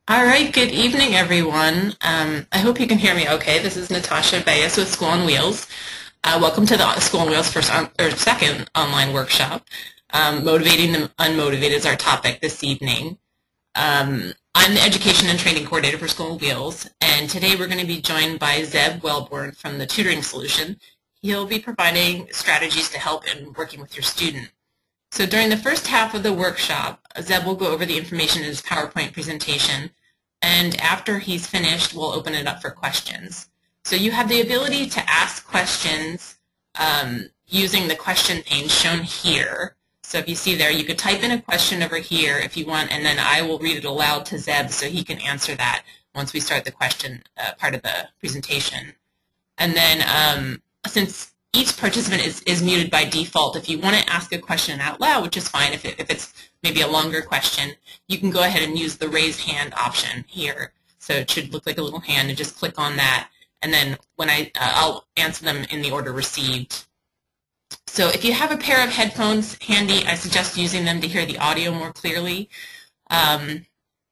All right, good evening, everyone. I hope you can hear me okay. This is Natasha Bayes with School on Wheels. Welcome to the School on Wheels second online workshop. Motivating the Unmotivated is our topic this evening. I'm the Education and Training Coordinator for School on Wheels, and today we're going to be joined by Zeb Wellborn from the Tutoring Solution. He'll be providing strategies to help in working with your student. So during the first half of the workshop, Zeb will go over the information in his PowerPoint presentation, and after he's finished, we'll open it up for questions. So you have the ability to ask questions using the question pane shown here. So if you see there, you could type in a question over here if you want, and then I will read it aloud to Zeb so he can answer that once we start the question part of the presentation. And then since each participant is muted by default, if you want to ask a question out loud, which is fine if it's maybe a longer question, you can go ahead and use the raise hand option here. So it should look like a little hand, and just click on that, and then when I'll answer them in the order received. So if you have a pair of headphones handy, I suggest using them to hear the audio more clearly. And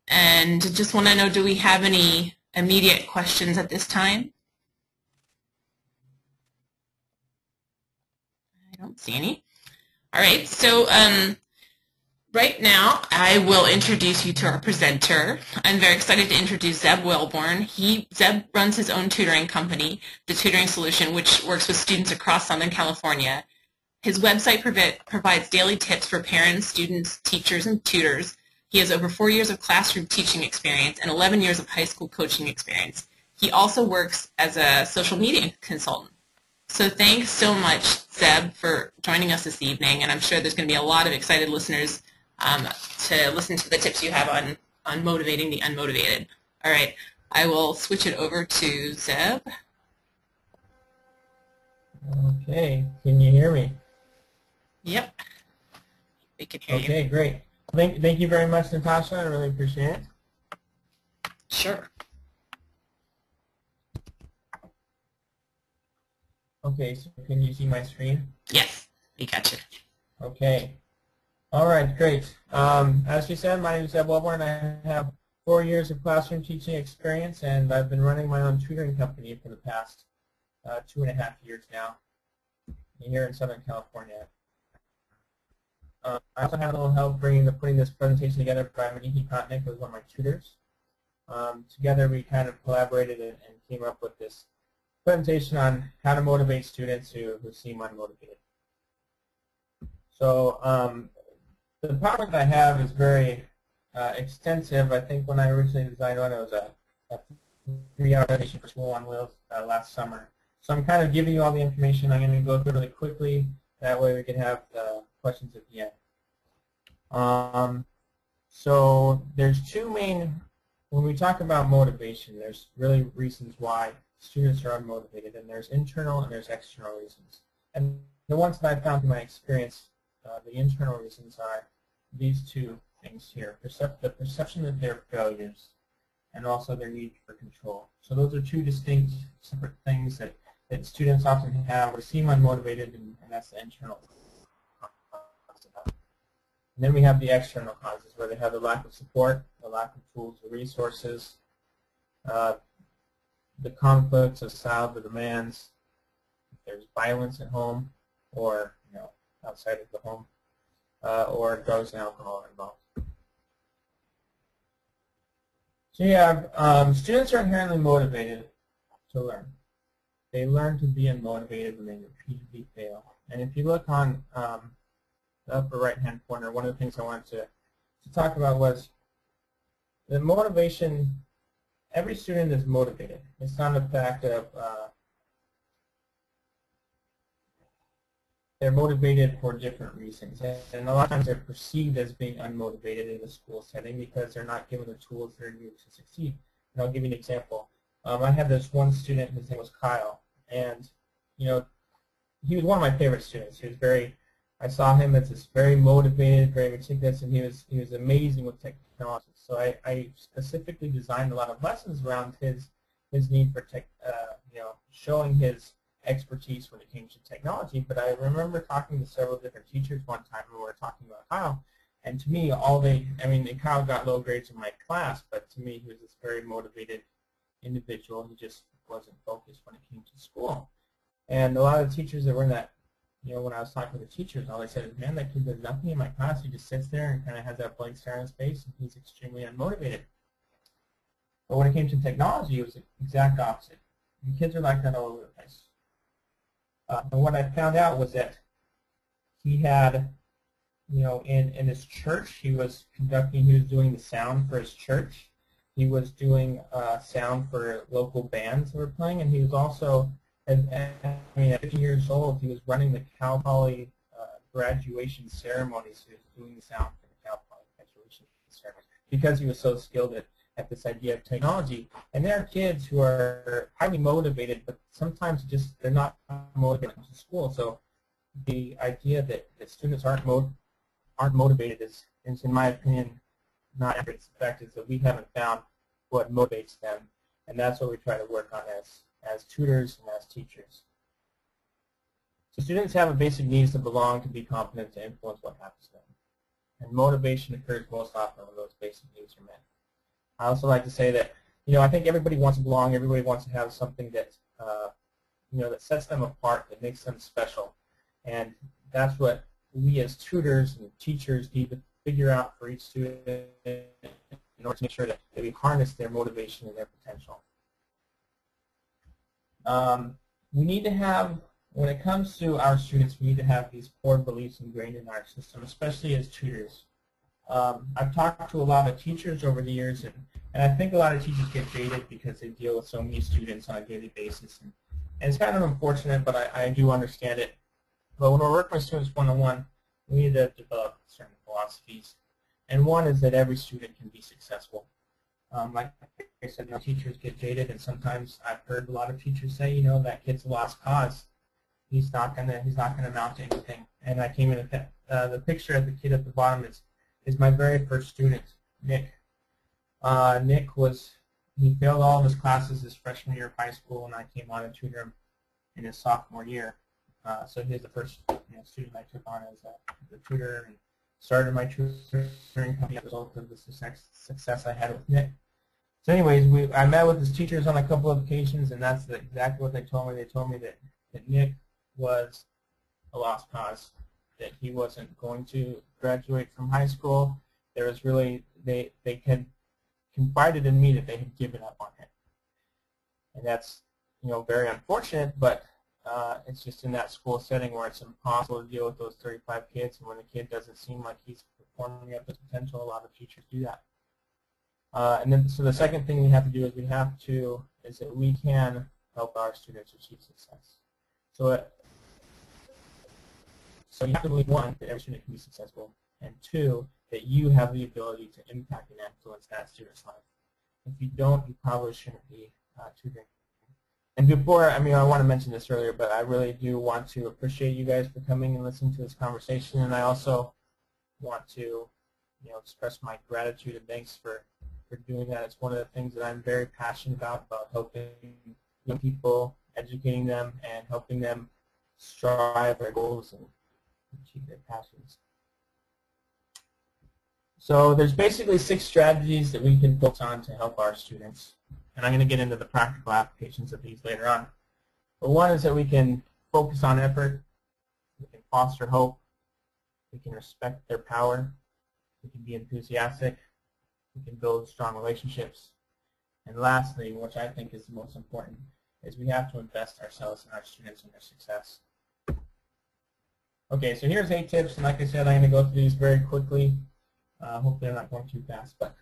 just want to know, do we have any immediate questions at this time? I don't see any. All right, so right now I will introduce you to our presenter. I'm very excited to introduce Zeb Wellborn. Zeb runs his own tutoring company, the Tutoring Solution, which works with students across Southern California. His website provides daily tips for parents, students, teachers, and tutors. He has over 4 years of classroom teaching experience and 11 years of high school coaching experience. He also works as a social media consultant. So thanks so much, Zeb, for joining us this evening, and I'm sure there's going to be a lot of excited listeners to listen to the tips you have on motivating the unmotivated. All right, I will switch it over to Zeb. Okay, can you hear me? Yep, we can hear you. Okay, great. Thank you very much, Natasha. I really appreciate it. Sure. Okay, so can you see my screen? Yes, we got you. Okay. All right, great. As you said, my name is Zeb Wellborn. I have 4 years of classroom teaching experience, and I've been running my own tutoring company for the past 2.5 years now here in Southern California. I also had a little help putting this presentation together by Maniki Kotnick, who was one of my tutors. Together we kind of collaborated and came up with this presentation on how to motivate students who seem unmotivated. So the PowerPoint that I have is very extensive. I think when I originally designed one, it was a 3-hour presentation for School on Wheels last summer. So I'm kind of giving you all the information. I'm going to go through it really quickly. That way we can have the questions at the end. So there's two main, when we talk about motivation, there's really reasons why students are unmotivated, and there's internal and there's external reasons. And the ones that I found in my experience, the internal reasons are these two things here, the perception that they're failures and also their need for control. So those are two distinct, separate things that students often have or seem unmotivated, and that's the internal cause. And then we have the external causes, where they have the lack of support, the lack of tools or resources, the conflicts of style, the demands, if there's violence at home or outside of the home, or drugs and alcohol are involved. So yeah, students are inherently motivated to learn. They learn to be unmotivated when they repeatedly fail. And if you look on the upper right-hand corner, one of the things I wanted to talk about was the motivation. Every student is motivated. It's not a fact of they're motivated for different reasons. And a lot of times they're perceived as being unmotivated in the school setting because they're not given the tools that are needed to succeed. And I'll give you an example. I had this one student, his name was Kyle, and he was one of my favorite students. He was I saw him as this very motivated, very meticulous, and he was amazing with technology. So I specifically designed a lot of lessons around his need for showing his expertise when it came to technology. But I remember talking to several different teachers one time when we were talking about Kyle, And to me, Kyle got low grades in my class, but to me, he was this very motivated individual. He just wasn't focused when it came to school. And a lot of the teachers that were in that, when I was talking to the teachers, all they said is, man, that kid does nothing in my class. He just sits there and kind of has that blank stare on his face, and he's extremely unmotivated. But when it came to technology, it was the exact opposite. And kids are like that all over the place. And what I found out was that he had, in his church, he was doing the sound for his church. He was doing sound for local bands that were playing, and he was also, at 15 years old, he was running the Cal Poly graduation ceremonies. He was doing the sound for the Cal Poly graduation ceremonies because he was so skilled at this idea of technology. And there are kids who are highly motivated, but sometimes they're not motivated to school. So the idea that students aren't motivated is, in my opinion, not accurate. The fact is that we haven't found what motivates them, and that's what we try to work on as tutors and as teachers. So students have a basic needs to belong, to be competent, to influence what happens to them. And motivation occurs most often when those basic needs are met. I also like to say that, I think everybody wants to belong. Everybody wants to have something that, that sets them apart, that makes them special. And that's what we as tutors and teachers need to figure out for each student in order to make sure that we harness their motivation and their potential. We need to have, when it comes to our students, we need to have these core beliefs ingrained in our system, especially as tutors. I've talked to a lot of teachers over the years, and I think a lot of teachers get jaded because they deal with so many students on a daily basis. And it's kind of unfortunate, but I do understand it. But when we're working with students one-on-one, we need to develop certain philosophies. And one is that every student can be successful. Like I said, teachers get jaded, and sometimes I've heard a lot of teachers say, that kid's a lost cause. He's not gonna amount to anything. And I came in at the picture of the kid at the bottom is my very first student, Nick. Nick he failed all of his classes his freshman year of high school, and I came on and tutored him in his sophomore year. So he's the first student I took on as a tutor, and started my tutoring company as a result of the success I had with Nick. So anyways, I met with his teachers on a couple of occasions, and that's exactly what they told me. They told me that Nick was a lost cause, that he wasn't going to graduate from high school. There was really, they had confided in me that they had given up on him. And that's, very unfortunate, but it's just in that school setting where it's impossible to deal with those 35 kids, and when the kid doesn't seem like he's performing up his potential, a lot of teachers do that. So the second thing we have to do is that we can help our students achieve success. So you have to believe, one, that every student can be successful, and two, that you have the ability to impact and influence that student's life. If you don't, you probably shouldn't be tutoring. And before, I want to mention this earlier, but I really do want to appreciate you guys for coming and listening to this conversation, and I also want to, express my gratitude and thanks for doing that. It's one of the things that I'm very passionate about helping young people, educating them, and helping them strive for their goals and achieve their passions. So there's basically 6 strategies that we can focus on to help our students. And I'm going to get into the practical applications of these later on. But one is that we can focus on effort, we can foster hope, we can respect their power, we can be enthusiastic, we can build strong relationships. And lastly, which I think is the most important, is we have to invest ourselves in our students and their success. Okay, so here's 8 tips, and like I said, I'm going to go through these very quickly. Hopefully I'm not going too fast, but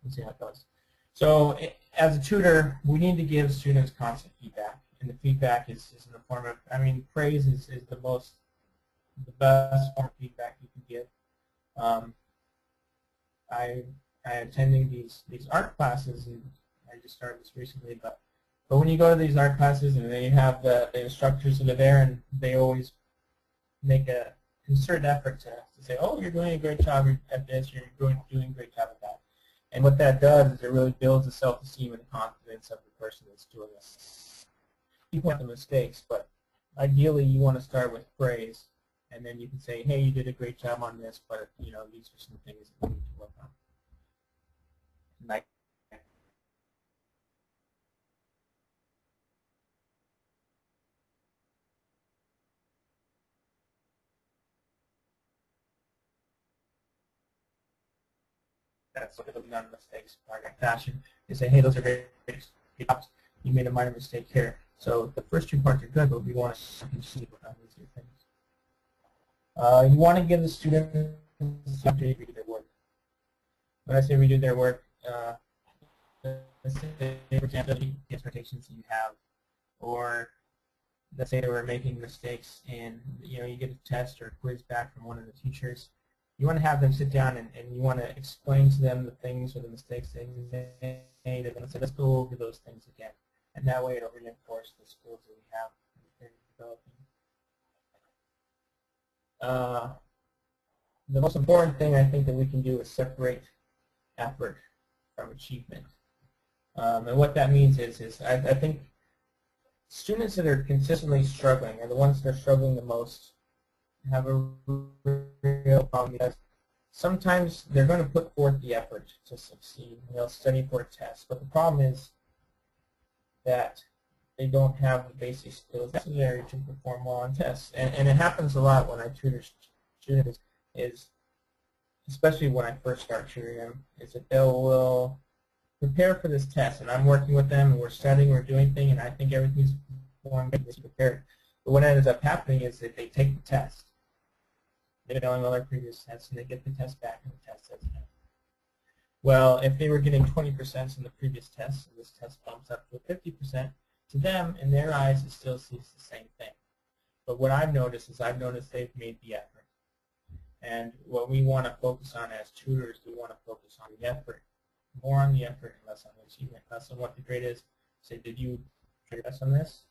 we'll see how it goes. So as a tutor, we need to give students constant feedback, and the feedback is in the form of, praise is the best form of feedback you can give. I attending these art classes, and I just started this recently, but when you go to these art classes and they have the instructors that are there, and they always make a concerted effort to say, oh, you're doing a great job at this, you're doing a great job at that. And what that does is it really builds the self-esteem and confidence of the person that's doing this. You point out the mistakes, but ideally you want to start with praise. and then you can say, hey, you did a great job on this, but these are some things that we need to work on. Like that's what the non-mistakes part of fashion. You say, hey, those are great jobs. You made a minor mistake here. So the first two parts are good, but we want to see what these two things. You want to give the students the opportunity to redo their work. When I say redo their work, let's say, for example, the expectations that you have, or let's say they were making mistakes and you get a test or a quiz back from one of the teachers. You want to have them sit down and you want to explain to them the things or the mistakes they made, and say, let's go over those things again. And that way it'll reinforce the skills that we have developing. The most important thing I think that we can do is separate effort from achievement. And what that means is I think students that are consistently struggling are the ones that are struggling the most, have a real problem, because sometimes they're going to put forth the effort to succeed. They'll study for a test, but the problem is that they don't have the basic skills necessary to perform well on tests. And it happens a lot when I tutor students, especially when I first start tutoring them, is that they will prepare for this test, and I'm working with them, and we're studying, we're doing things, and I think everything's going good, prepared. But what ends up happening is that they take the test. They're failing all their previous tests, and they get the test back, and the test says no. Well, if they were getting 20% in the previous test, and this test bumps up to 50%, to them, in their eyes, it still sees the same thing. But what I've noticed is they've made the effort. And what we want to focus on as tutors, we want to focus on the effort. More on the effort and less on the achievement. Less on what the grade is. Say, did you try your best on this?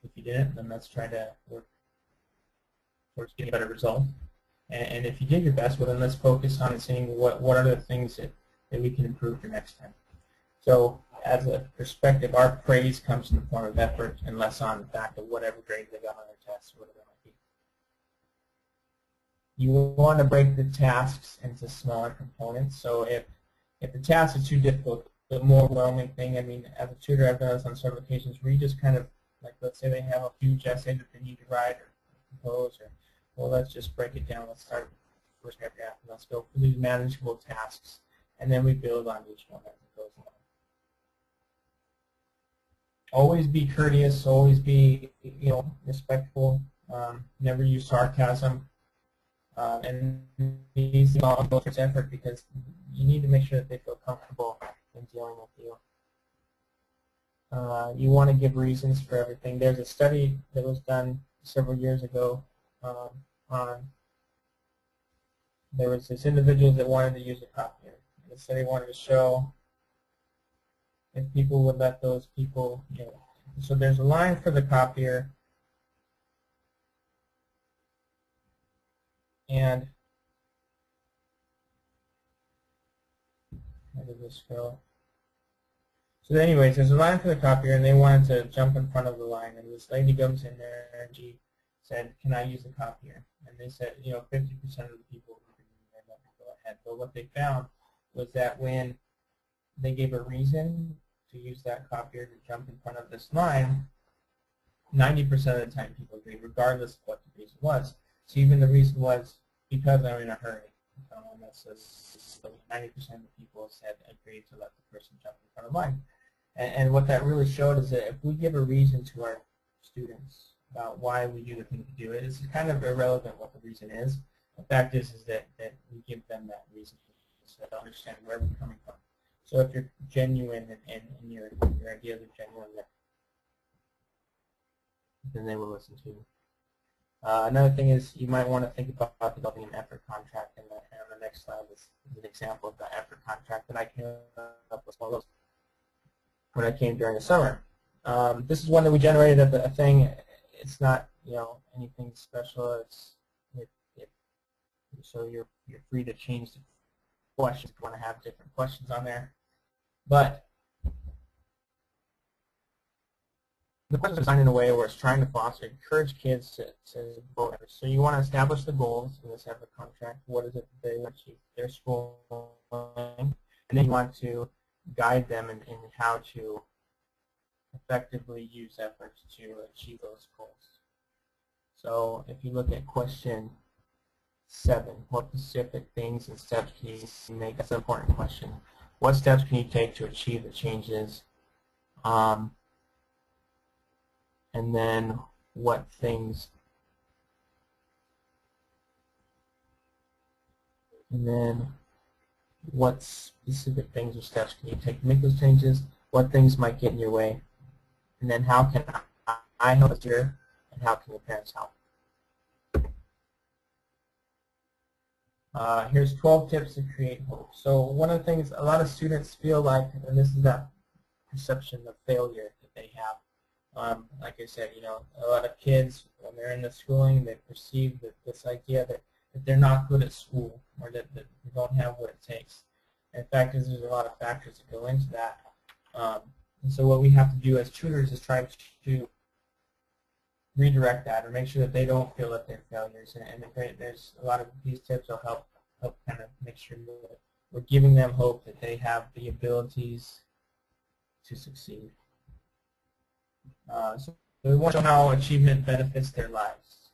If you didn't, then let's try to work towards getting a better result. And if you did your best, well, then let's focus on seeing what are the things that we can improve for next time. So as a perspective, our praise comes in the form of effort and less on the fact of whatever grade they got on their tests or whatever it might be. You want to break the tasks into smaller components. So if the task is too difficult, the more overwhelming thing, I mean, as a tutor, I've done this on several occasions where you just kind of, like, let's say they have a huge essay that they need to write or compose, or, well, let's just break it down. Let's start with the first paragraph, and let's go through these manageable tasks, and then we build on each one as it goes along. Always be courteous. Always be, respectful. Never use sarcasm. And these all go towards effort, because you need to make sure that they feel comfortable in dealing with you. You want to give reasons for everything. There's a study that was done several years ago there was this individual that wanted to use a copier. The study wanted to show if people would let those people, so there's a line for the copier, and where did this go? So anyways, there's a line for the copier, and they wanted to jump in front of the line, and this lady comes in there and she said, can I use the copier? And they said, 50% of the people would go ahead. But what they found was that when they gave a reason to use that copier to jump in front of this line, 90% of the time people agreed, regardless of what the reason was. So even the reason was because I'm in a hurry. And that says 90% of the people said agreed to let the person jump in front of the line. And what that really showed is that if we give a reason to our students about why we do the thing to do it, it's kind of irrelevant what the reason is. The fact is that we give them that reason so they understand where we're coming from. So if you're genuine and your ideas are genuine, then they will listen to you. Another thing is you might want to think about developing an effort contract, and on the next slide is an example of the effort contract that I came up with one of those when I came during the summer. This is one that we generated at a thing. It's not anything special. So you're free to change the questions if you want to have different questions on there. But the questions are designed in a way where it's trying to foster, encourage kids to vote. So you want to establish the goals in this effort contract. What is it that they want to achieve their school, and then you want to guide them in how to effectively use efforts to achieve those goals. So if you look at question 7, what specific things and steps can you make? That's an important question. What steps can you take to achieve the changes? And then what things, and then what specific things or steps can you take to make those changes? What things might get in your way? And then how can I help as tutor, and how can your parents help? Here's 12 tips to create hope. So one of the things a lot of students feel like, and this is that perception of failure that they have. Like I said, a lot of kids, when they're in the schooling, they perceive that this idea that they're not good at school, or that they don't have what it takes. And in fact, there's a lot of factors that go into that. And so what we have to do as tutors is try to redirect that, or make sure that they don't feel that they're failures. And there's a lot of these tips will help kind of make sure that we're giving them hope that they have the abilities to succeed. So we want to show how achievement benefits their lives.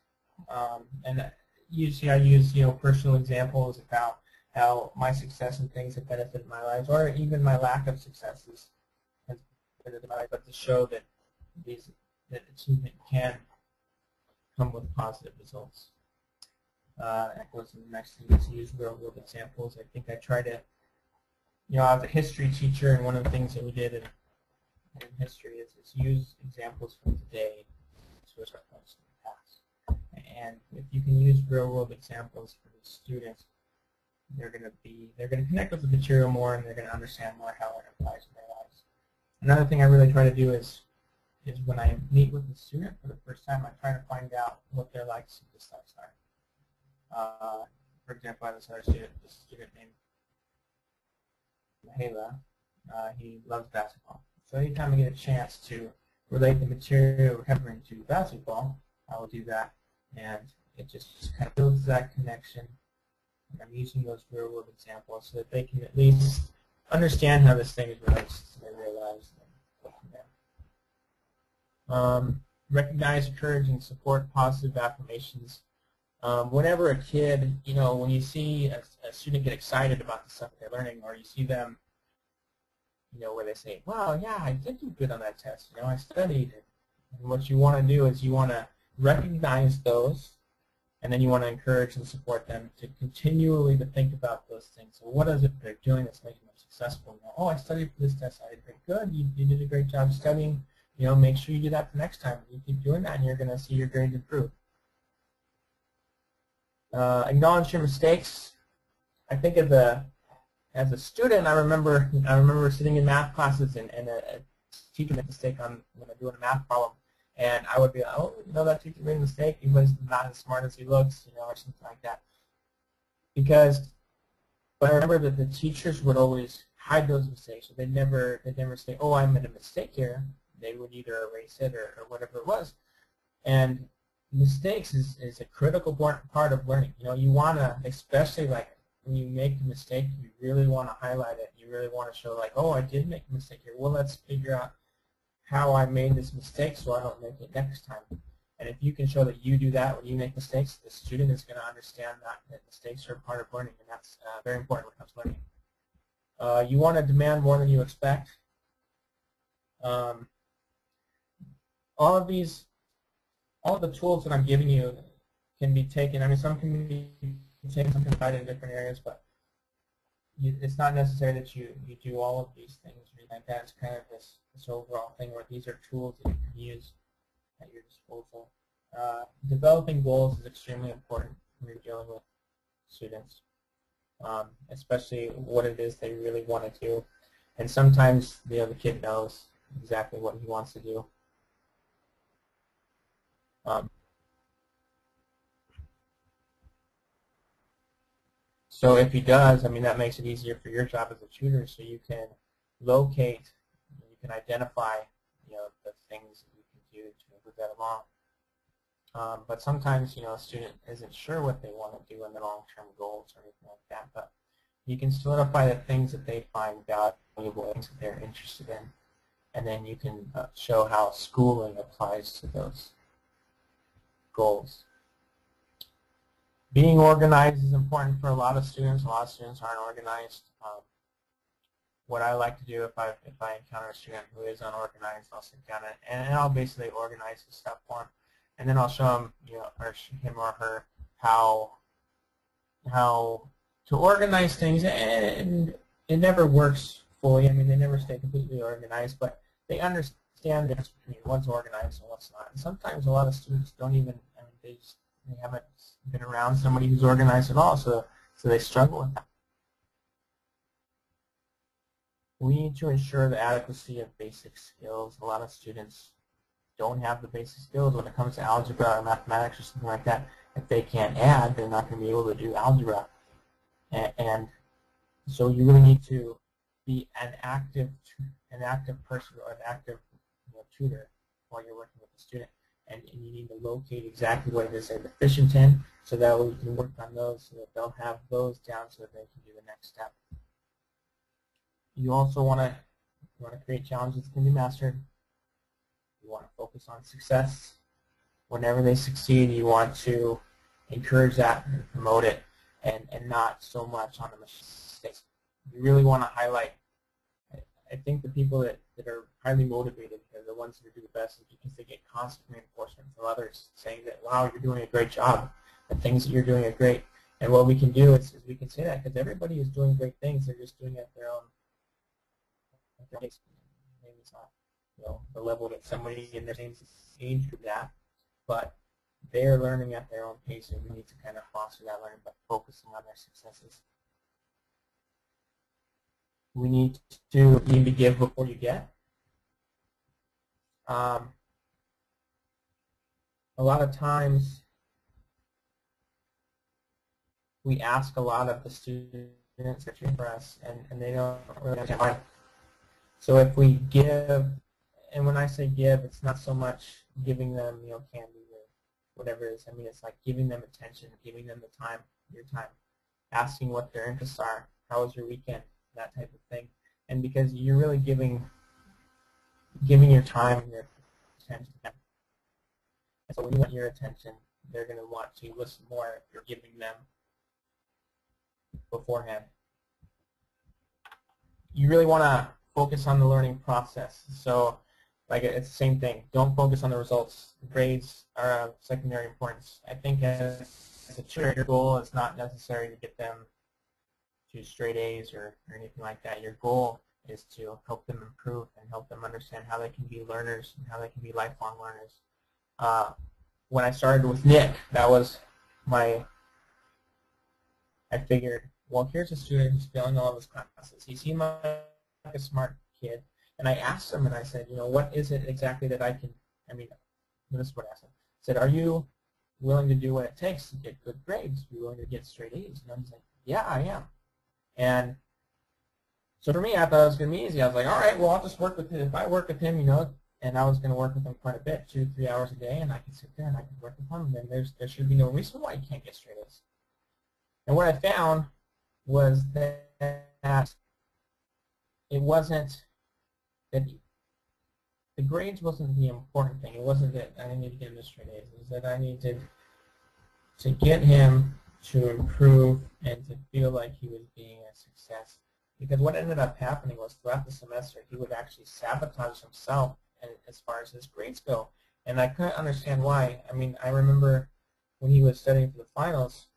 And usually I use personal examples about how my success and things have benefited my lives, or even my lack of successes has benefited my life, but to show that that achievement can come with positive results. That goes to the next thing, is use real-world examples. I think I try to, I was a history teacher, and one of the things that we did in history is use examples from today to reference in the past. And if you can use real-world examples for the students, they're going to connect with the material more, and they're going to understand more how it applies in their lives. Another thing I really try to do is when I meet with the student for the first time, I try to find out what their likes and dislikes are. For example, I have this other student named Mahela. He loves basketball. So anytime I get a chance to relate the material we're covering to basketball, I will do that, and it just kind of builds that connection. And I'm using those real-world examples so that they can at least understand how this thing relates to their real lives. Recognize, encourage, and support positive affirmations. Whenever a kid, when you see a student get excited about the stuff they're learning, or you see them, where they say, "Wow, yeah, I did do good on that test. I studied." And what you want to do is you want to recognize those, and then you want to encourage and support them to continually to think about those things. So what is it they're doing that's making them successful? Oh, I studied for this test. I did pretty good. You did a great job studying. Make sure you do that the next time. You keep doing that, and you're going to see your grades improve. Acknowledge your mistakes. I think as a student, I remember sitting in math classes, and a teacher made a mistake when I'm doing a math problem, and I would be like, "Oh, that teacher made a mistake. He was not as smart as he looks," or something like that. But I remember that the teachers would always hide those mistakes. So they'd never say, "Oh, I made a mistake here." They would either erase it or whatever it was. And mistakes is a critical part of learning. You want to, especially like when you make a mistake, you really want to highlight it. You really want to show like, "Oh, I did make a mistake here. Well, let's figure out how I made this mistake so I don't make it next time." And if you can show that you do that when you make mistakes, the student is going to understand that mistakes are part of learning, and that's very important when it comes to learning. You want to demand more than you expect. All of the tools that I'm giving you can be taken. Some can be taken, some can be applied in different areas, but it's not necessary that you do all of these things or anything like that. It's kind of this overall thing where these are tools that you can use at your disposal. Developing goals is extremely important when you're dealing with students, especially what it is they really want to do. And sometimes the kid knows exactly what he wants to do. So if he does, that makes it easier for your job as a tutor, so you can locate, you can identify, the things that you can do to move that along. But sometimes, a student isn't sure what they want to do in their long-term goals or anything like that. But you can solidify the things that they find valuable, things that they're interested in, and then you can show how schooling applies to those goals. Being organized is important for a lot of students. A lot of students aren't organized. What I like to do if I encounter a student who is unorganized, I'll sit down and I'll basically organize his stuff for him, and then I'll show him, or him or her how to organize things. And it never works fully. I mean, they never stay completely organized, but they understand the difference between what's organized and what's not. And sometimes a lot of students don't even, they haven't been around somebody who's organized at all, so they struggle with that. We need to ensure the adequacy of basic skills. A lot of students don't have the basic skills when it comes to algebra or mathematics or something like that. If they can't add, they're not going to be able to do algebra. And so you really need to be an active person or an active tutor while you're working with the student. And you need to locate exactly what it is they're deficient in, so that way you can work on those so that they'll have those down so that they can do the next step. You also want to create challenges that can be mastered. You want to focus on success. Whenever they succeed, you want to encourage that and promote it, and not so much on the mistakes. You really want to highlight. I think the people that are highly motivated are the ones who do the best, because they get constant reinforcement from others saying that, wow, you're doing a great job, the things that you're doing are great. And what we can do is we can say that because everybody is doing great things. They're just doing it at their own pace. Maybe it's not the level that somebody in their same age group at, but they're learning at their own pace, and we need to kind of foster that learning by focusing on their successes. We need to give before you get. A lot of times we ask a lot of the students for us, and they don't really understand why. So if we give, and when I say give, it's not so much giving them candy or whatever it is. I mean, it's like giving them attention, giving them the time, your time, asking what their interests are, how was your weekend, that type of thing. And because you're really giving your time and your attention to them. And so when you want your attention, they're going to want to listen more if you're giving them beforehand. You really want to focus on the learning process. So like it's the same thing. Don't focus on the results. Grades are of secondary importance. I think as a tutor, your goal is not necessarily to get them to straight A's or anything like that. Your goal is to help them improve and help them understand how they can be learners and how they can be lifelong learners. When I started with Nick, that was I figured, well, here's a student who's failing all of his classes. He seemed like a smart kid. And I asked him, and I said, what is it exactly that I can, this is what I asked him. I said, are you willing to do what it takes to get good grades? Are you willing to get straight A's? And he's like, yeah, I am. And so for me, I thought it was going to be easy. I was like, all right, well, I'll just work with him. If I work with him, and I was going to work with him quite a bit, 2 to 3 hours a day, and I could sit there and I could work with him, then there should be no reason why he can't get straight A's. And what I found was that it wasn't that the grades wasn't the important thing. It wasn't that I needed to get him to straight A's. It was that I needed to get him to improve and to feel like he was being a success. Because what ended up happening was throughout the semester, he would actually sabotage himself as far as his grades go. And I couldn't understand why. I remember when he was studying for the finals,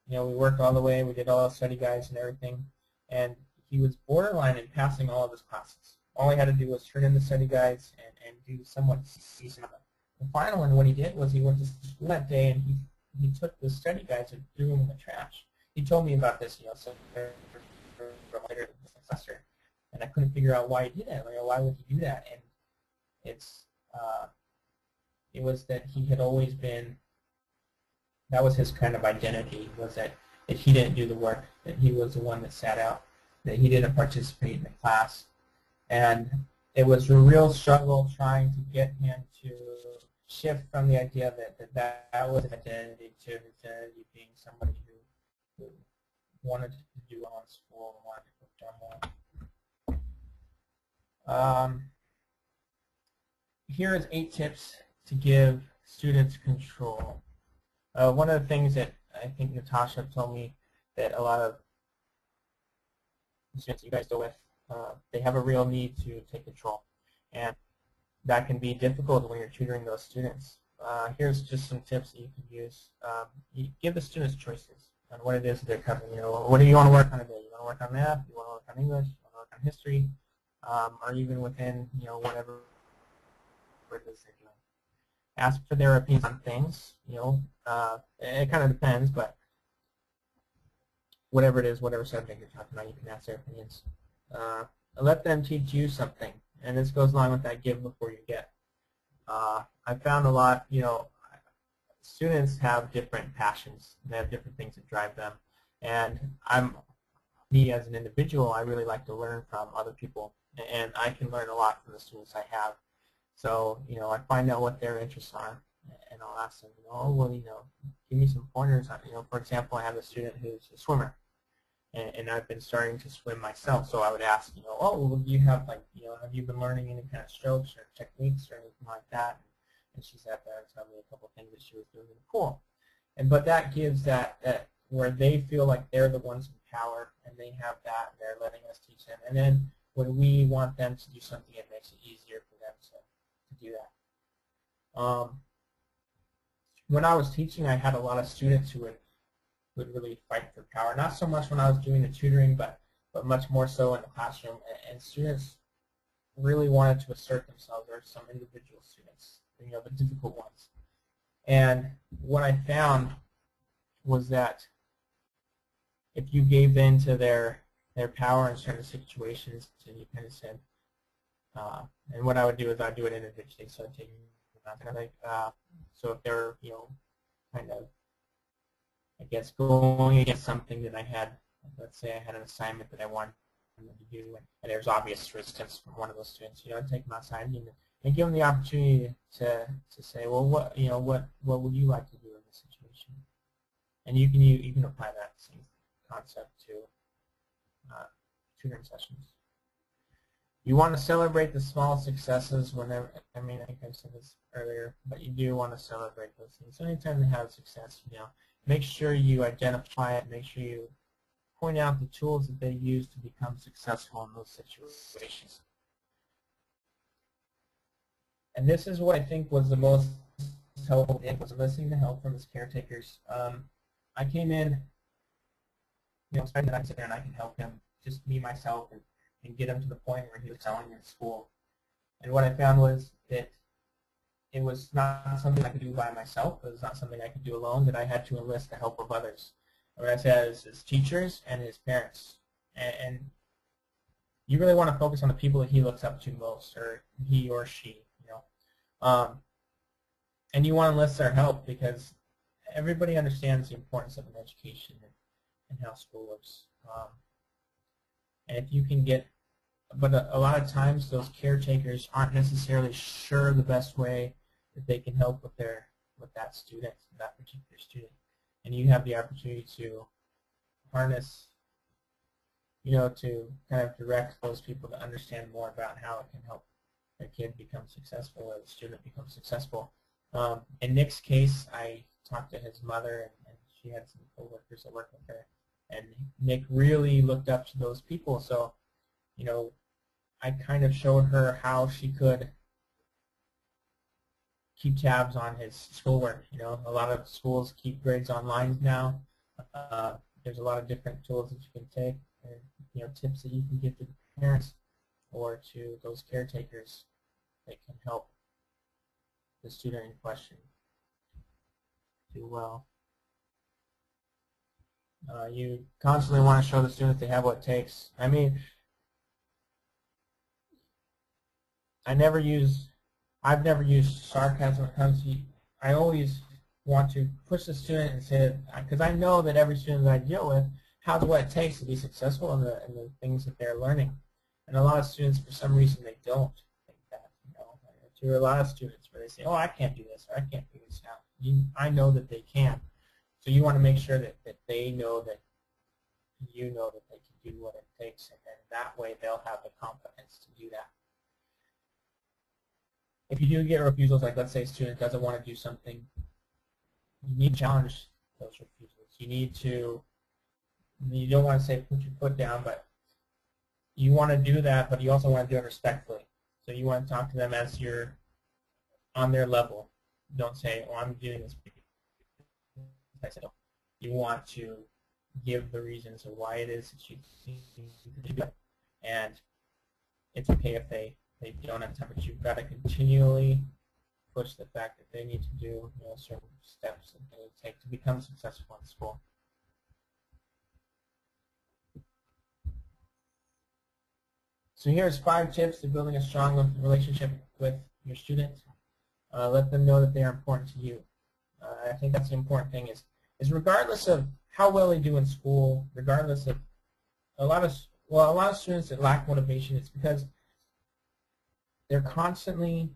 we worked all the way, we did all the study guides and everything, and he was borderline in passing all of his classes. All he had to do was turn in the study guides and do somewhat decent of it. The final one, what he did was he went to school that day and he took the study guides and threw them in the trash. He told me about this, later in the semester, and I couldn't figure out why he did that. Like, why would he do that? And it was that he had always been. That was his kind of identity. Was that he didn't do the work, that he was the one that sat out, that he didn't participate in the class, and it was a real struggle trying to get him to shift from the idea that was an identity to his identity being somebody who wanted to do well in school and wanted to perform well. Here is 8 tips to give students control. One of the things that I think Natasha told me that a lot of students you guys deal with, they have a real need to take control. And that can be difficult when you're tutoring those students. Here's just some tips that you can use. You give the students choices on what it is that they're covering. You know, what do you want to work on today? You want to work on math? You want to work on English? You want to work on history? Or even within, you know, whatever it is they're doing. Ask for their opinions on things. You know, it kind of depends, but whatever it is, whatever subject you're talking about, you can ask their opinions. Let them teach you something, and this goes along with that give before you get. I found a lot, you know, students have different passions. They have different things that drive them, and me as an individual, I really like to learn from other people, and I can learn a lot from the students I have. So, you know, I find out what their interests are, and I'll ask them, you know, oh, well, you know, give me some pointers on, you know, for example, I have a student who's a swimmer, and I've been starting to swim myself, so I would ask, you know, oh, well, do you have, like, you know, have you been learning any kind of strokes or techniques or anything like that? And she sat there and told me a couple of things that she was doing in the pool. But that gives that where they feel like they're the ones in power, and they have that, and they're letting us teach them. And then when we want them to do something, it makes it easier for them to do that. When I was teaching, I had a lot of students who would really fight for power. Not so much when I was doing the tutoring, but much more so in the classroom. And students really wanted to assert themselves. There are some individual students, you know, the difficult ones. And what I found was that if you gave in to their power in certain situations, and you kind of said, and what I would do is I'd do it individually, so I'd take so if they're, you know, kind of, I guess, going against something that I had, let's say I had an assignment that I wanted them to do, and there's obvious resistance from one of those students, you know, I'd take them outside and give them the opportunity to say, well, what, you know, what would you like to do in this situation? And you can apply that same concept to tutoring sessions. You want to celebrate the small successes whenever, I mean, I think I said this earlier, but you do want to celebrate those things. So anytime they have success, you know, make sure you identify it, make sure you point out the tools that they use to become successful in those situations. And this is what I think was the most helpful thing, was listening to help from his caretakers. I came in, you know, expecting that I can sit there and I can help him, just me, myself, and get him to the point where he was excelling in school. And what I found was that it was not something I could do by myself. It was not something I could do alone, that I had to enlist the help of others. What I said is his teachers and his parents. And you really want to focus on the people that he looks up to most, or he or she, you know. And you want to enlist their help because everybody understands the importance of an education and how school works. And if you can get, but a lot of times those caretakers aren't necessarily sure the best way that they can help with that student, that particular student. And you have the opportunity to harness, you know, to kind of direct those people to understand more about how it can help their kid become successful or the student become successful. In Nick's case, I talked to his mother, and she had some coworkers that worked with her. And Nick really looked up to those people, so, you know, I kind of showed her how she could keep tabs on his schoolwork. You know, a lot of schools keep grades online now. There's a lot of different tools that you can take, and, you know, tips that you can give to the parents or to those caretakers that can help the student in question do well. You constantly want to show the students they have what it takes. I mean, I've never used sarcasm when it comes to, I always want to push the student and say, because I know that every student that I deal with has what it takes to be successful in the things that they're learning. And a lot of students, for some reason, they don't. to a lot of students where they say, oh, I can't do this, or I can't figure this out. I know that they can. So you want to make sure that they know that you know that they can do what it takes, and then that way they'll have the confidence to do that. If you do get refusals, like let's say a student doesn't want to do something, you need to challenge those refusals. You don't want to say put your foot down, but you want to do that, but you also want to do it respectfully. So you want to talk to them as you're on their level. Don't say, oh, I'm doing this. I said, no. You want to give the reasons of why it is that you do that. And it's okay if they don't have time, but you've got to continually push the fact that they need to do certain steps that they take to become successful in school. So here's 5 tips to building a strong relationship with your students. Let them know that they are important to you. I think that's the important thing is regardless of how well they do in school, regardless of a lot of students that lack motivation, it's because they're constantly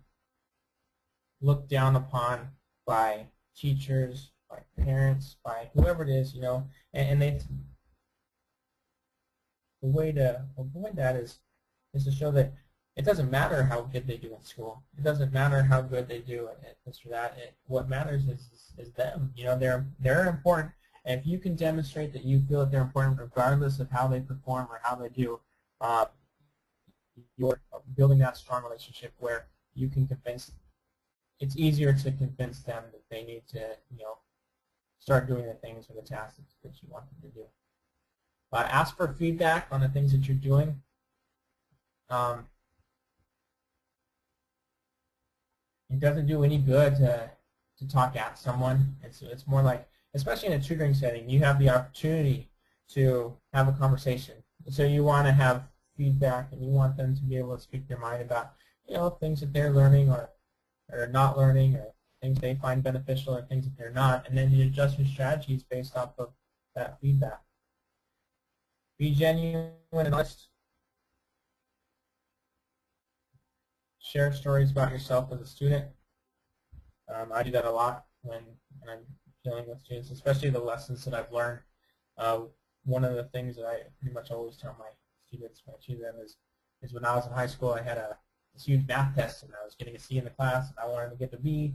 looked down upon by teachers, by parents, by whoever it is, and the way to avoid that is to show that it doesn't matter how good they do in school. It doesn't matter how good they do at this or that. What matters is them. They're important, and if you can demonstrate that you feel that they're important regardless of how they perform or how they do, you're building that strong relationship where you can convince. It's easier to convince them that they need to, start doing the things or the tasks that you want them to do. Ask for feedback on the things that you're doing. It doesn't do any good to talk at someone. It's more like, especially in a tutoring setting, you have the opportunity to have a conversation. So you want to have feedback, and you want them to be able to speak their mind about things that they're learning or not learning, or things they find beneficial or things that they're not, and then you adjust your strategies based off of that feedback. Be genuine and honest. Share stories about yourself as a student. I do that a lot when I'm dealing with students, especially the lessons that I've learned. One of the things that I pretty much always tell my students when I tutor them is when I was in high school, I had this huge math test, and I was getting a C in the class, and I wanted to get the B,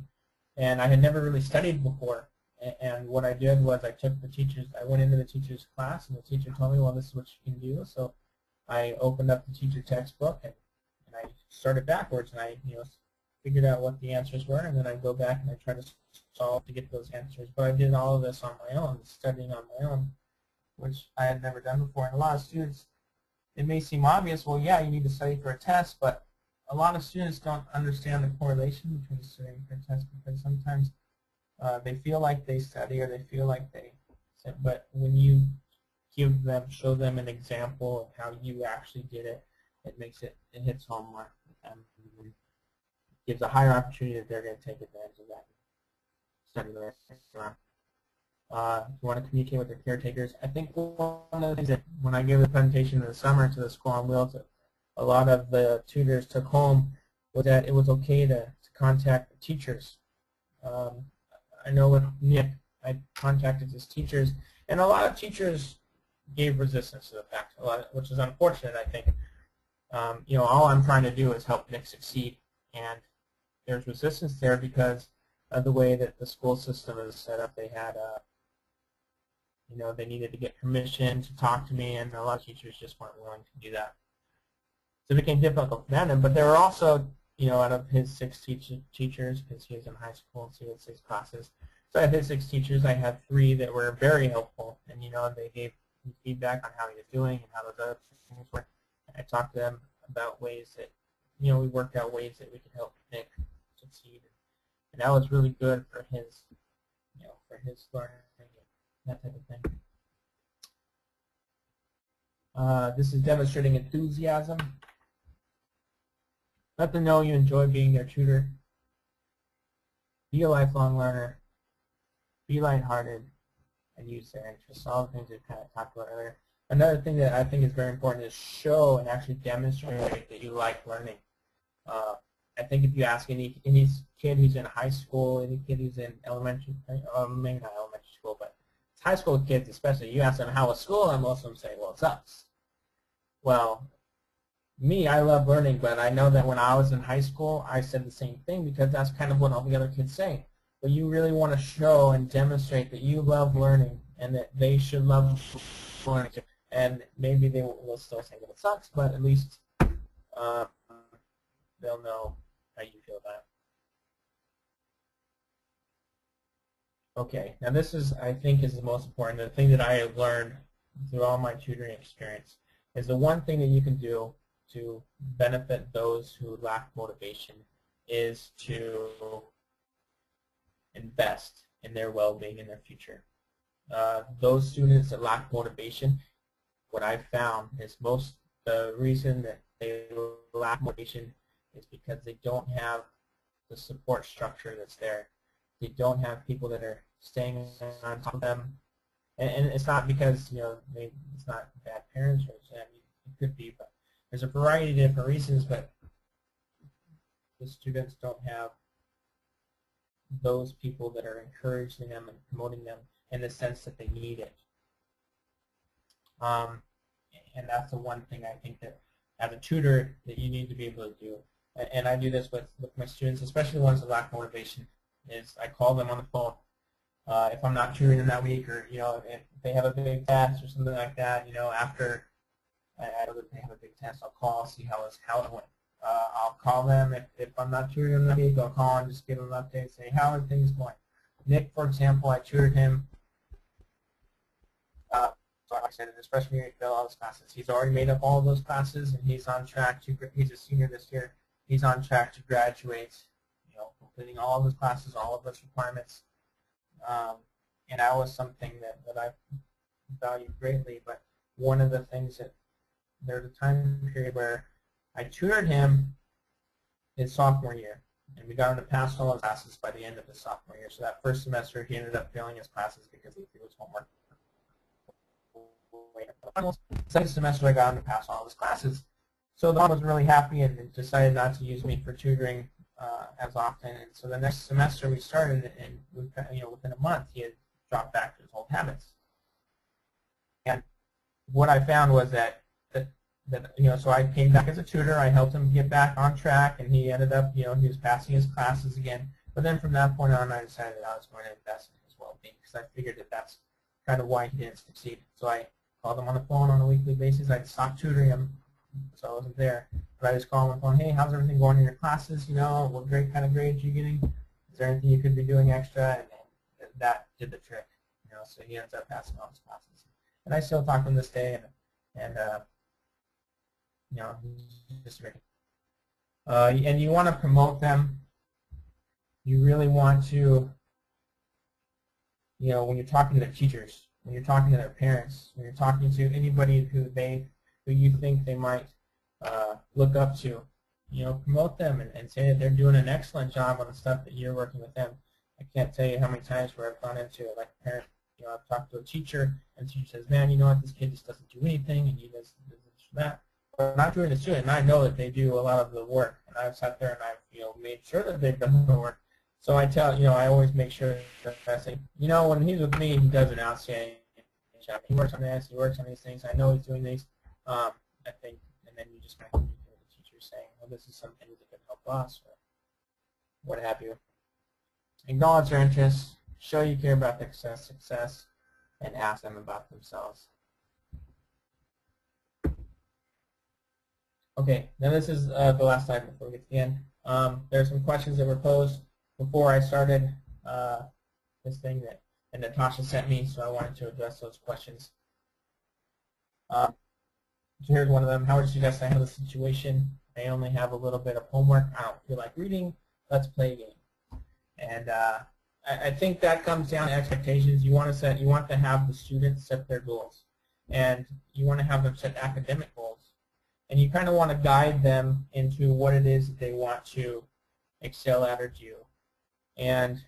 and I had never really studied before. And what I did was I went into the teacher's class, and the teacher told me, well, this is what you can do. So I opened up the teacher textbook, and I started backwards, and I figured out what the answers were, and then I go back and I try to solve to get those answers. But I did all of this on my own, studying on my own, which I had never done before. And a lot of students, it may seem obvious, well, yeah, you need to study for a test, but a lot of students don't understand the correlation between studying for a test, because sometimes they feel like they study or they feel like they, but when you show them an example of how you actually did it, it hits home more with them. It gives a higher opportunity that they're going to take advantage of that and study the rest of the time. You want to communicate with their caretakers. I think one of the things that when I gave the presentation in the summer to the School on Wheels, a lot of the tutors took home was that it was okay to contact the teachers. I know with Nick, I contacted his teachers, and a lot of teachers gave resistance to the fact, which is unfortunate, I think. All I'm trying to do is help Nick succeed, and there's resistance there because of the way that the school system is set up. They had, they needed to get permission to talk to me, and a lot of teachers just weren't willing to do that. So it became difficult for them, but there were also, out of his 6 teachers, because he was in high school, so he had 6 classes. So out of his 6 teachers, I had 3 that were very helpful, and they gave me feedback on how he was doing and how those other things were. I talked to them about ways that, we worked out ways that we could help Nick succeed, and that was really good for his, for his learning and that type of thing. This is demonstrating enthusiasm. Let them know you enjoy being their tutor. Be a lifelong learner. Be lighthearted, and use their interests. All the things we've kind of talked about earlier. Another thing that I think is very important is show and actually demonstrate that you like learning. I think if you ask any kid who's in high school, any kid who's in elementary, maybe not elementary school, but high school kids especially, you ask them how was school, and most of them say, well, it sucks. Well, me, I love learning, but I know that when I was in high school, I said the same thing because that's kind of what all the other kids say. But you really want to show and demonstrate that you love learning and that they should love learning. And maybe they will still say that it sucks, but at least they'll know how you feel about it. Okay, now this is, I think, is the most important. The thing that I have learned through all my tutoring experience is the one thing that you can do to benefit those who lack motivation is to invest in their well-being and their future. Those students that lack motivation, what I've found is the reason that they lack motivation is because they don't have the support structure that's there. They don't have people that are staying on top of them, and it's not because it's not bad parents or it could be, but there's a variety of different reasons. But the students don't have those people that are encouraging them and promoting them in the sense that they need it. And that's the one thing I think that as a tutor that you need to be able to do. And I do this with my students, especially the ones that lack motivation, is I call them on the phone. If I'm not tutoring them that week, or if they have a big test or something like that, after I know that they have a big test, I'll call, see how it went. I'll call them if I'm not tutoring them that week. I'll call and just give them an update, say how are things going. Nick, for example, I tutored him. So like I said, in his freshman year, he failed all his classes. He's already made up all of those classes, and he's on track to. He's a senior this year. He's on track to graduate. Completing all of his classes, all of his requirements. And that was something that I valued greatly. But one of the things that there's a time period where I tutored him his sophomore year, and we got him to pass all his classes by the end of his sophomore year. So that first semester, he ended up failing his classes because he threw his homework. Second semester, I got him to pass all his classes. So the mom was really happy and decided not to use me for tutoring as often. And so the next semester we started, and within a month, he had dropped back to his old habits. And what I found was that so I came back as a tutor. I helped him get back on track, and he ended up, he was passing his classes again. But then from that point on, I decided I was going to invest in his well-being because I figured that that's kind of why he didn't succeed. So I called him on the phone on a weekly basis. I'd stop tutoring him, so I wasn't there. But I just call him on the phone, hey, how's everything going in your classes? What kind of grades are you getting? Is there anything you could be doing extra? And that did the trick. So he ends up passing all his classes. And I still talk to him this day, and just great. And you want to promote them. You really want to, when you're talking to their teachers, when you're talking to their parents, when you're talking to anybody who you think they might look up to, promote them and say that they're doing an excellent job on the stuff that you're working with them. I can't tell you how many times where I've gone into it, like a parent, I've talked to a teacher, and the teacher says, man, you know what, this kid just doesn't do anything, and he does this and that. But I'm not doing the student, and I know that they do a lot of the work, and I've sat there and I've made sure that they've done the work. So I tell, I always make sure that I say, when he's with me, he does an outstanding job. He works on this, he works on these things. I know he's doing these. I think, and then you just kind of hear the teacher saying, well, this is something that could help us, or what have you. Acknowledge their interests, show you care about their success, and ask them about themselves. Okay, now this is the last slide before we get to the end. There are some questions that were posed before I started this thing that Natasha sent me, so I wanted to address those questions. So here's one of them. How would you suggest I handle the situation? I only have a little bit of homework. I don't feel like reading. Let's play a game. And I think that comes down to expectations. You want to have the students set their goals, and you want to have them set academic goals. And you kind of want to guide them into what it is that they want to excel at or do. And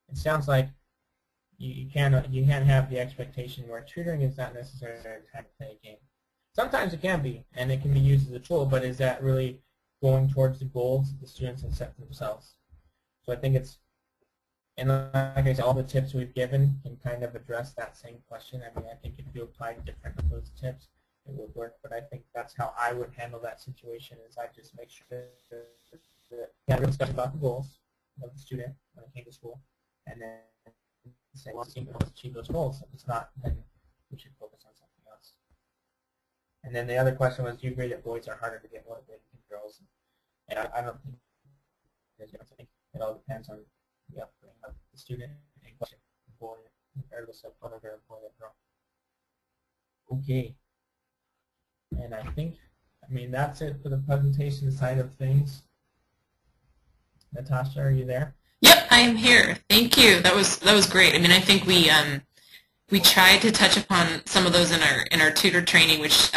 it sounds like you can't have the expectation where tutoring is not necessarily time to play a game. Sometimes it can be, and it can be used as a tool, but is that really going towards the goals that the students have set for themselves. So I think it's, and like I said, all the tips we've given can kind of address that same question. I mean, I think if you applied different of those tips, it would work, but I think that's how I would handle that situation, is I just make sure that we have a discussion about the goals of the student when it came to school, and then say, well, let's achieve those goals. If it's not, then we should focus on something else. And then the other question was, do you agree that boys are harder to get motivated than girls? And I don't think there's a difference. I think it all depends on the upbringing of the student and question, boy, regardless of whether they're a boy or girl. Okay. And I think, I mean, that's it for the presentation side of things. Natasha, are you there? Yep, I am here. Thank you. That was great. I mean, I think we tried to touch upon some of those in our tutor training, which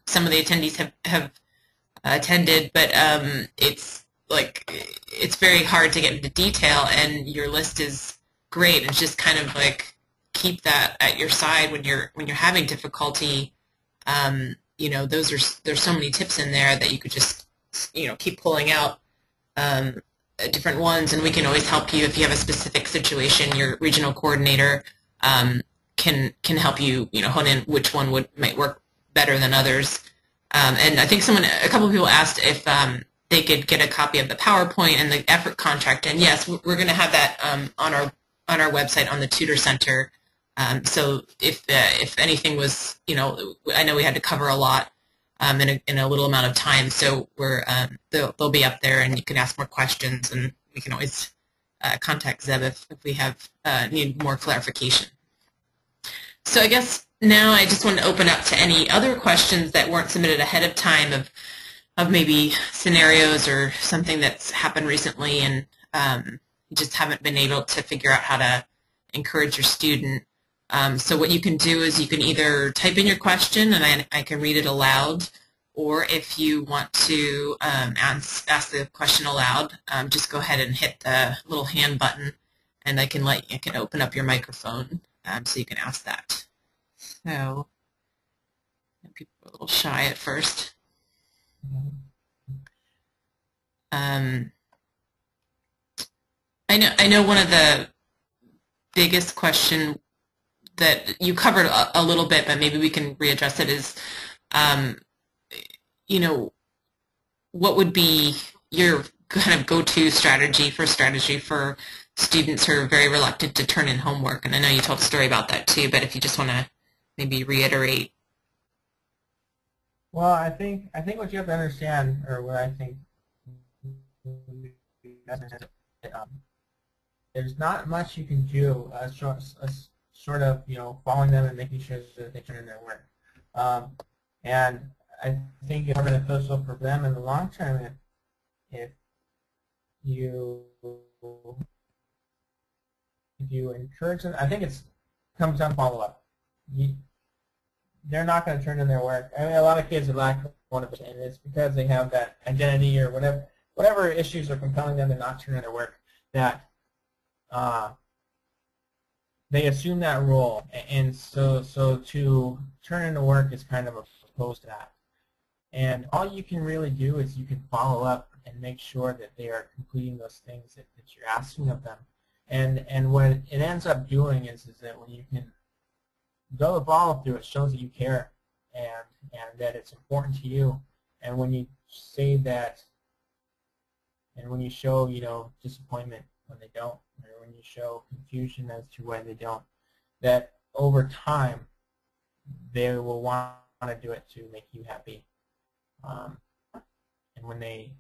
some of the attendees have attended, but it's very hard to get into detail, and your list is great. It's just kind of like keep that at your side when you're having difficulty. You know, there's so many tips in there that you could just, you know, keep pulling out different ones, and we can always help you if you have a specific situation. Your regional coordinator can help you, you know, hone in which one might work better than others. And I think a couple of people asked if they could get a copy of the PowerPoint and the effort contract, and yes, we're going to have that on our website on the Tutor Center. So if anything was, you know, I know we had to cover a lot in a little amount of time, so they'll be up there, and you can ask more questions, and we can always contact Zeb if we need more clarification. So I guess now I just want to open up to any other questions that weren't submitted ahead of time of maybe scenarios or something that's happened recently, and you just haven't been able to figure out how to encourage your student. So what you can do is you can either type in your question and I can read it aloud, or if you want to ask the question aloud, just go ahead and hit the little hand button, and I can open up your microphone so you can ask that. So people are a little shy at first. I know one of the biggest question that you covered a little bit, but maybe we can readdress it, is, you know, what would be your kind of go-to strategy for students who are very reluctant to turn in homework? And I know you told a story about that too, but if you just want to maybe reiterate. Well, I think what you have to understand, or what I think, there's not much you can do short of, you know, following them and making sure that they turn in their work. And I think it's more beneficial for them in the long term if you encourage them. I think it comes down to follow-up. They're not going to turn in their work. I mean, a lot of kids lack motivation, and it's because they have that identity or whatever issues are compelling them to not turn in their work, that they assume that role, and so to turn in the work is kind of opposed to that. And all you can really do is you can follow up and make sure that they are completing those things that you're asking of them. And what it ends up doing is that when you can go the follow through, it shows that you care and that it's important to you. And when you say that, and when you show, you know, disappointment when they don't, or when you show confusion as to why they don't, that over time they will want to do it to make you happy. And then they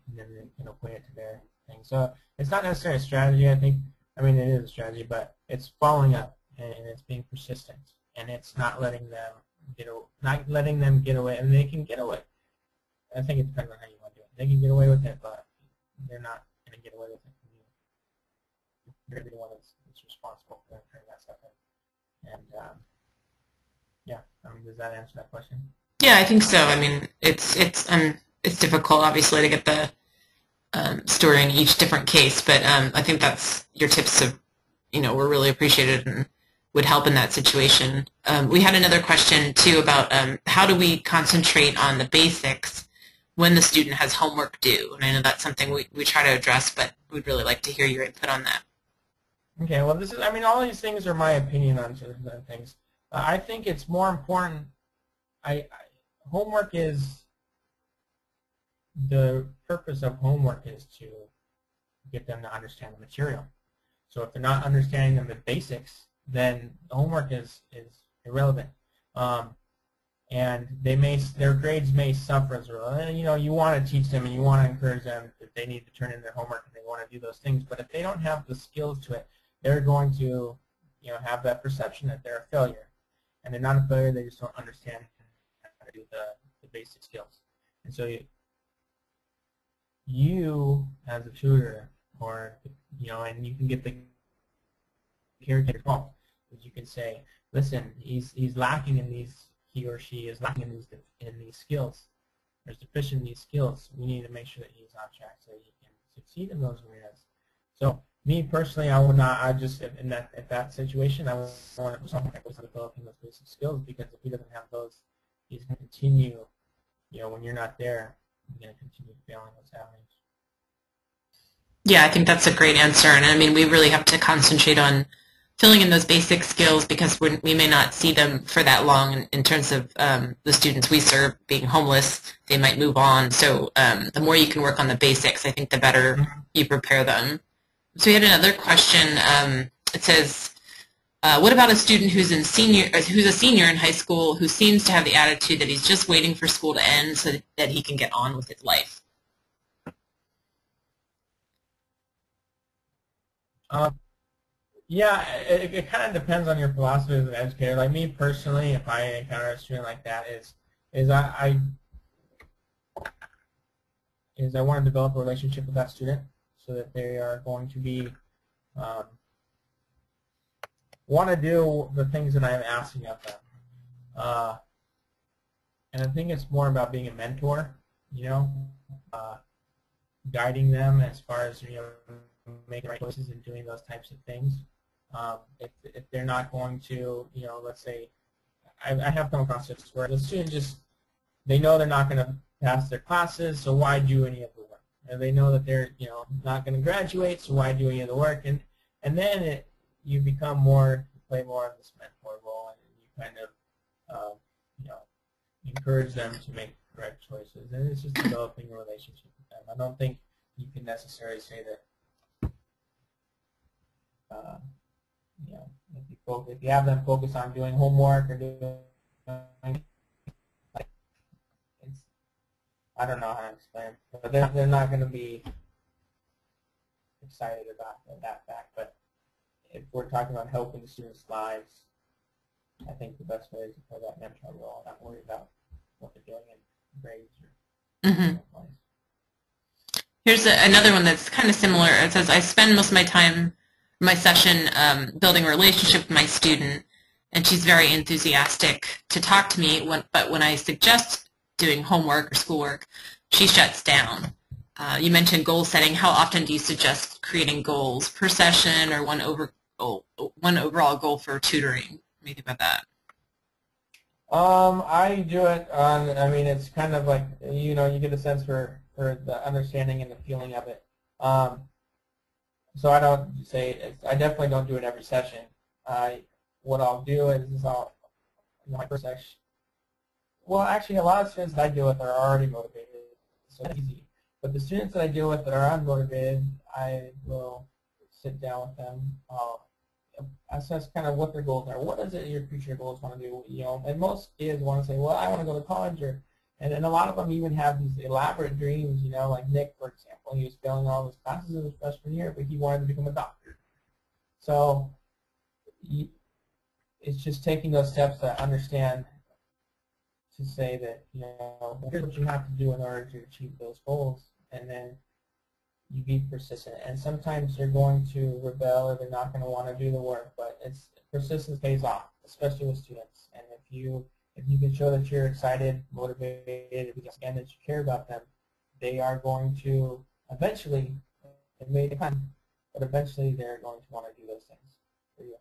can equate it to their thing. So it's not necessarily a strategy, I think. I mean, it is a strategy, but it's following up, and it's being persistent, and it's not letting them get away, and they can get away. I think it depends on how you want to do it. They can get away with it, but they're not going to get away with it from you. You're going to be the one that's responsible for turning that stuff in. And yeah, does that answer that question? Yeah, I think so. I mean, it's difficult, obviously, to get the story in each different case, but I think that's your tips of, you know, were really appreciated and would help in that situation. We had another question too about how do we concentrate on the basics when the student has homework due. And I know that's something we try to address, but we'd really like to hear your input on that. Okay, well, this is, I mean, all these things are my opinion on certain things. I think it's more important, homework is, the purpose of homework is to get them to understand the material. So if they're not understanding the basics, then the homework is irrelevant. And their grades may suffer as a result. You know, you want to teach them and you want to encourage them that they need to turn in their homework and they want to do those things. But if they don't have the skills to it, they're going to, you know, have that perception that they're a failure. And they're not a failure, they just don't understand how to do the basic skills. And so you as a tutor, or, you know, and you can get the caregiver involved, because you can say, listen, he's lacking in these, he or she is lacking in these skills. There's deficient in these skills. We need to make sure that he's on track so he can succeed in those areas. So me personally, I would not. I just in that situation, I would want to put someone that was developing those basic skills, because if he doesn't have those, he's going to continue. You know, when you're not there, he's going to continue failing those avenues. Yeah, I think that's a great answer, and I mean, we really have to concentrate on filling in those basic skills, because we may not see them for that long in terms of the students we serve being homeless. They might move on. So the more you can work on the basics, I think the better you prepare them. So we had another question. It says, what about a student who's a senior in high school who seems to have the attitude that he's just waiting for school to end so that he can get on with his life? Yeah, it kind of depends on your philosophy as an educator. Like me personally, if I encounter a student like that, I want to develop a relationship with that student so that they are going to be want to do the things that I'm asking of them. And I think it's more about being a mentor, you know, guiding them as far as, you know, making right choices and doing those types of things. If they're not going to, you know, let's say, I have come across this where the student just, they know they're not going to pass their classes, so why do any of the work? And they know that they're, you know, not going to graduate, so why do any of the work? And then you become more, you play more of this mentor role, and you kind of, you know, encourage them to make correct choices. And it's just developing a relationship with them. I don't think you can necessarily say that, you know, if you have them focus on doing homework or doing, like, I don't know how to explain it, but they're not going to be excited about that fact. But if we're talking about helping the students' lives, I think the best way is to play that mentor role and not worry about what they're doing in grades or Here's another one that's kind of similar. It says, I spend most of my time, my session, building a relationship with my student, and she's very enthusiastic to talk to me, but when I suggest doing homework or schoolwork, she shuts down. You mentioned goal setting. How often do you suggest creating goals per session, or one overall goal for tutoring? What do you think about that? I do it on, I mean, it's kind of like, you know, you get a sense for the understanding and the feeling of it. So I don't say, I definitely don't do it every session. What I'll do is my first session, well, actually a lot of students that I deal with are already motivated, so it's easy. But the students that I deal with that are unmotivated, I will sit down with them. I'll assess kind of what their goals are. What is it your future goals want to do? You know, and most kids want to say, well, I want to go to college, and a lot of them even have these elaborate dreams. You know, like Nick, for example, he was failing all his classes in his freshman year, but he wanted to become a doctor. So it's just taking those steps to understand, to say that, you know, here's what you have to do in order to achieve those goals, and then you be persistent. And sometimes they're going to rebel, or they're not going to want to do the work, but persistence pays off, especially with students. And if you can show that you're excited, motivated, and that you care about them, they are going to eventually, it may take time, but eventually they're going to want to do those things for you.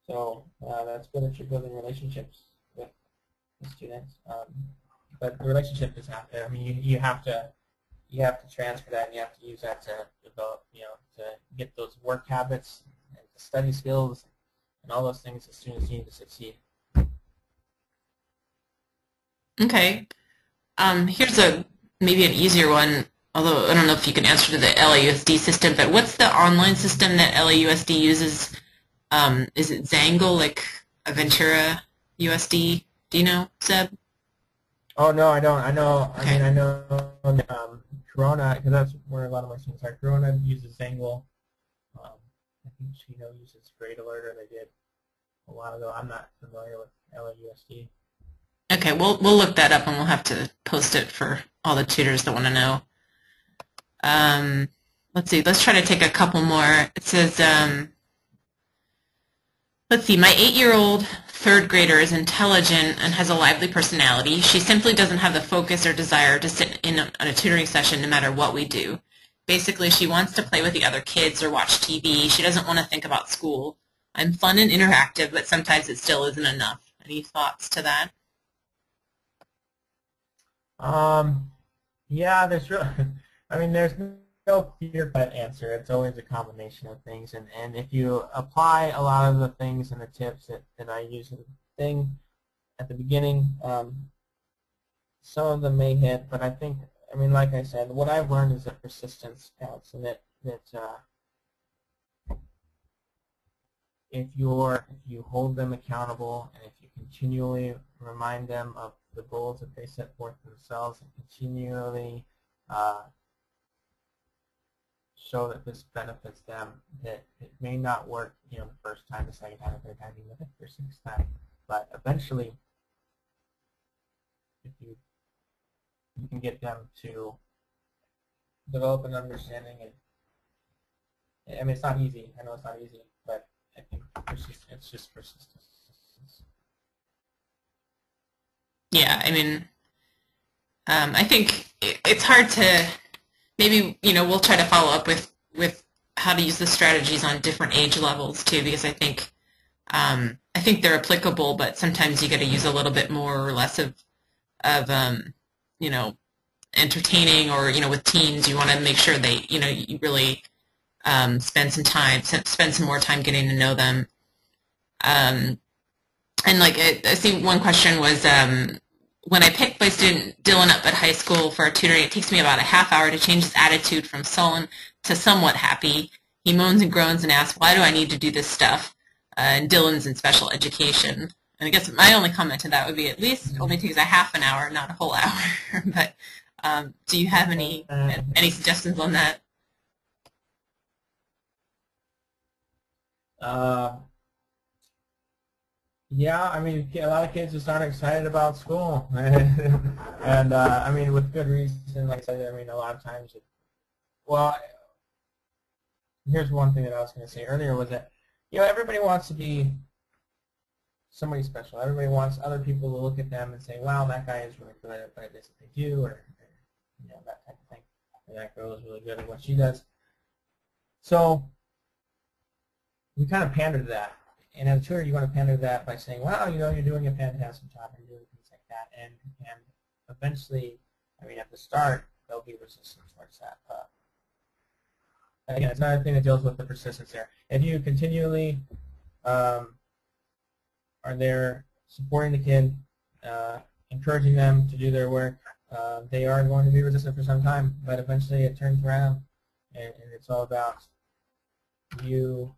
So that's good that you're building relationships with the students. but the relationship is out there. I mean, you have to transfer that, and you have to use that to develop, to get those work habits and to study skills and all those things that students need to succeed. Okay. Here's maybe an easier one, although I don't know if you can answer to the LAUSD system, but what's the online system that LAUSD uses? Is it Zangle, like Aventura USD? Do you know, Seb? Oh, no, I don't. I know, Okay. I know Corona, because that's where a lot of my students are. Corona uses Zangle. I think Chino uses Grade Alert, or they did a while ago. I'm not familiar with LAUSD. Okay, we'll look that up and we'll have to post it for all the tutors that want to know. Let's see. Let's try to take a couple more. It says, let's see. My 8-year-old third grader is intelligent and has a lively personality. She simply doesn't have the focus or desire to sit in on a tutoring session no matter what we do. Basically, she wants to play with the other kids or watch TV. She doesn't want to think about school. I'm fun and interactive, but sometimes it still isn't enough. Any thoughts to that? Yeah, there's really, I mean, there's no clear-cut answer. It's always a combination of things, and if you apply a lot of the things and the tips that I use in the thing at the beginning, some of them may hit, but I think, I mean, like I said, what I've learned is that persistence counts, and that if you hold them accountable, and if you continually remind them of the goals that they set forth for themselves, and continually show that this benefits them, that it may not work, the first time, the second time, the third time, even the fifth or sixth time, but eventually, if you can get them to develop an understanding, and I mean, it's not easy. I know it's not easy, but I think it's just persistence. Yeah, I mean, I think it's hard to, maybe, we'll try to follow up with how to use the strategies on different age levels too, because I think they're applicable, but sometimes you got to use a little bit more or less of you know, entertaining, or, with teens, you want to make sure they, you really spend some more time getting to know them. And like, I see one question was, when I pick my student Dylan up at high school for a tutoring, it takes me about a half hour to change his attitude from sullen to somewhat happy. He moans and groans and asks, why do I need to do this stuff? And Dylan's in special education. And I guess my only comment to that would be, at least it only takes a half an hour, not a whole hour. But do you have any suggestions on that? Yeah, I mean, a lot of kids just aren't excited about school, and I mean, with good reason. Like I said, I mean, a lot of times, well, here's one thing that I was going to say earlier was that, everybody wants to be somebody special. Everybody wants other people to look at them and say, wow, that guy is really good at this that they do, or that type of thing. And that girl is really good at what she does. So we kind of pander to that. And as a tutor, you want to pander to that by saying, wow, you're doing a fantastic job, and doing things like that. And eventually, I mean, at the start, there'll be resistance towards that. Again, it's another thing that deals with the persistence there. If you continually are there supporting the kid, encouraging them to do their work, they are going to be resistant for some time, but eventually it turns around, and it's all about you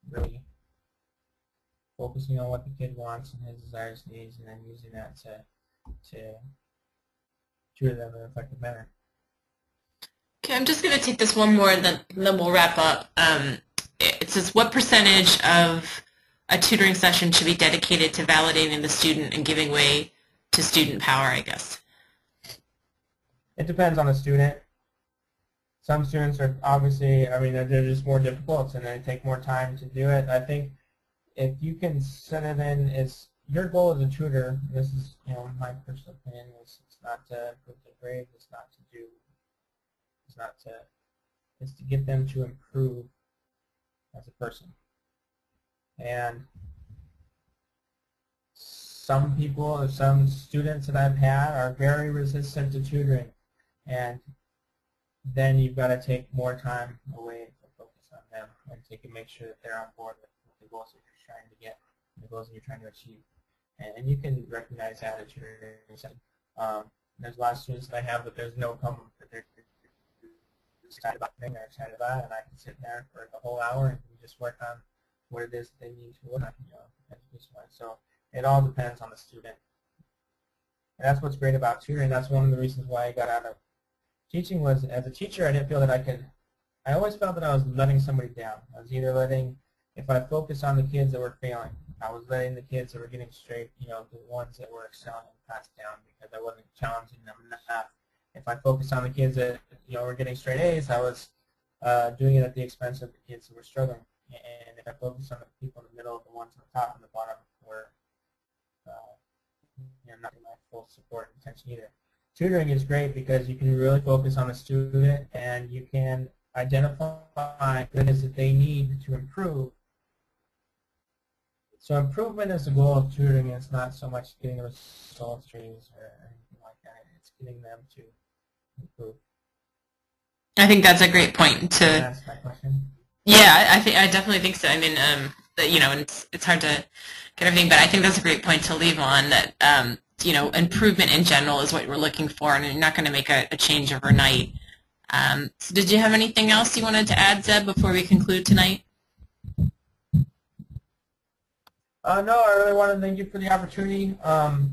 really focusing on what the kid wants and his desires, needs, and then using that to tutor them in an effective manner. Okay, I'm just going to take this one more, and then we'll wrap up. It says, what percentage of a tutoring session should be dedicated to validating the student and giving way to student power, I guess? It depends on the student. Some students are obviously, I mean, they're just more difficult, and they take more time to do it. I think if you can set it in as your goal as a tutor, this is, my personal opinion, is it's not to improve the grade, it's to get them to improve as a person. And some people, some students that I've had are very resistant to tutoring, and then you've got to take more time away to focus on them and make sure that they're on board with the goals that you're trying to get, the goals that you're trying to achieve. And you can recognize that at tutoring. There's a lot of students that I have that there's no problem that they're excited about the thing they're excited about, and I can sit there for the whole hour and just work on what it is they need to work on, education-wise. So it all depends on the student. And that's what's great about tutoring. That's one of the reasons why I got out of teaching was, as a teacher, I didn't feel that I always felt that I was letting somebody down. I was either if I focused on the kids that were failing, I was letting the kids that were getting straight, the ones that were excelling pass down because I wasn't challenging them enough. If I focused on the kids that, were getting straight A's, I was doing it at the expense of the kids who were struggling. And if I focused on the people in the middle, the ones on the top and the bottom were not getting my full support and attention either. Tutoring is great because you can really focus on the student and you can identify what it is that they need to improve. So improvement is the goal of tutoring. It's not so much getting the results trees or anything like that. It's getting them to improve. I think that's a great point to ask that question. Yeah, I definitely think so. I mean, it's hard to get everything, but I think that's a great point to leave on. That improvement in general is what we're looking for, and you're not going to make a change overnight. So did you have anything else you wanted to add, Zeb, before we conclude tonight? No, I really want to thank you for the opportunity.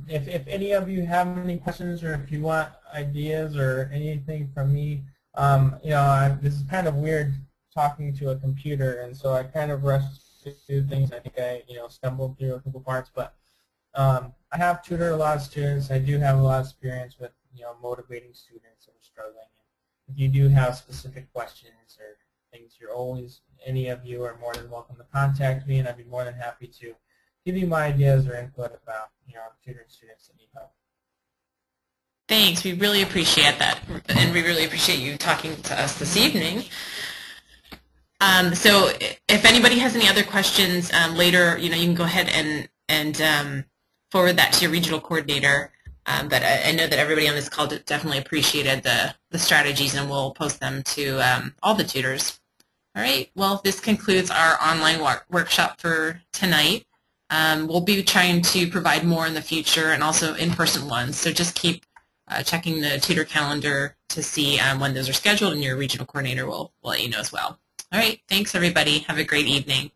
If any of you have any questions or if you want ideas or anything from me, this is kind of weird talking to a computer, and so I kind of rushed through things. I think I, stumbled through a couple parts, but I have tutored a lot of students. I do have a lot of experience with, motivating students that are struggling. If you do have specific questions or things, any of you are more than welcome to contact me, and I'd be more than happy to give you my ideas or input about, tutoring students that need help. Thanks. We really appreciate that, and we really appreciate you talking to us this evening. So if anybody has any other questions later, you can go ahead and forward that to your regional coordinator. But I know that everybody on this call definitely appreciated the strategies, and we'll post them to all the tutors. All right. Well, this concludes our online workshop for tonight. We'll be trying to provide more in the future and also in-person ones. So just keep checking the tutor calendar to see when those are scheduled, and your regional coordinator will let you know as well. All right. Thanks, everybody. Have a great evening.